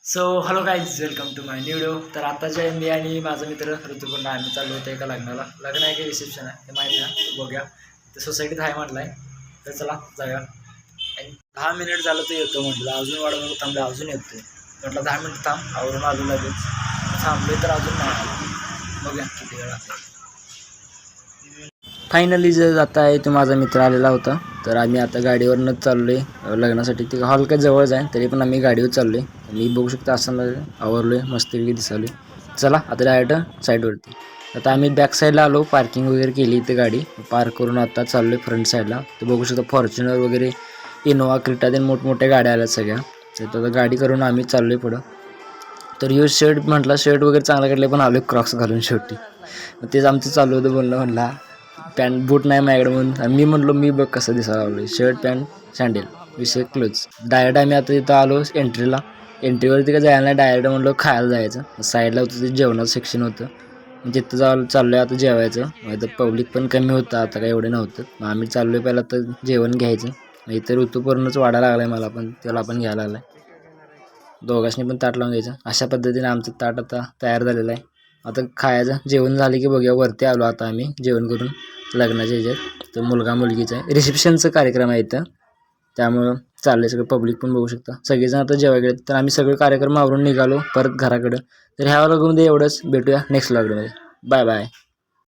So hello guys, welcome to my new video. तर आताच्या मी आणि माझा मित्र ऋतुपूर्ण आम्ही चाललो होतो एका लग्नाला. लग्न आहे की रिसेप्शन आहे ते माहीत नाही, ते बघूया. ते सोसायटीत आहे म्हटलं तर चला जाऊया. आणि 10 मिनिट झालं तर येतो म्हटलं, अजून वाढवून थांबलं, अजून येतो म्हटलं. 10 मिनिट थांब, आवरून आलो लगेच. थांबले तर अजून नाही आलो, बघूया किती वेळ लागतो. फायनली जर जाता आहे तो माझा मित्र आलेला होता. तर आम्ही आता गाडीवरनंच चाललो आहे लग्नासाठी. ते हॉल काय जवळच आहे, तरी पण आम्ही गाडीवर चाललो आहे. मी बघू शकता असं आवरलो आहे, मस्तपैकी दिसालो. चला आता डायरेक्ट साईडवरती. आता आम्ही बॅक साईडला आलो, पार्किंग वगैरे केली इथे गाडी पार्क करून आता चाललो आहे फ्रंट साईडला. तर बघू शकता फॉर्च्युनर वगैरे, इनोवा क्रिटा ते मोठमोठ्या गाड्या आल्यात सगळ्या. तर आता गाडी करून आम्ही चाललो आहे पुढं. तर यो शर्ट म्हटला, शर्ट वगैरे चांगला काढले, पण आलो क्रॉक्स घालून शेवटी. तेच आमचं चालू होतं बोलणं. म्हणला पॅन्ट बूट नाही माझ्याकडे म्हणून, आणि मी म्हणलो मी बघ कसं दिसायला लागलो, शर्ट पॅन्ट सँडेल विषय क्लोज. डायरेक्ट आम्ही आता इथं आलो एंट्रीला. एंट्रीवरती काय जायला नाही, डायरेक्ट म्हणलो खायला जायचं. साईडला होतं ते जेवणाचं सेक्शन होतं, तिथं चाललो आहे आता जेवायचं. आता पब्लिक पण कमी होतं, आता काय एवढं नव्हतं. मग आम्ही चाललो आहे पहिला तर जेवण घ्यायचं. मग इथं ऋतूपूर्णच वाढायला लागला आहे, मला पण त्याला पण घ्यायला लागला आहे. दोघांनी पण ताट लावून घ्यायचं. अशा पद्धतीने आमचं ताट आता तयार झालेलं आहे. आता खायचं. जेवण झाले की बघूया, वरती आलो आता आम्ही जेवण करून लग्नाच्या ह्याच्यात. तर मुलगा मुलगीचा आहे, रिसेप्शनचा कार्यक्रम आहे इथं, त्यामुळं चाललं आहे सगळं. पब्लिक पण बघू शकता, सगळेजण आता जेवायला गेले. तर आम्ही सगळे कार्यक्रम आवरून निघालो परत घराकडं. तर ह्या व्लॉगमध्ये एवढंच. भेटूया नेक्स्ट व्लॉगमध्ये. Bye bye.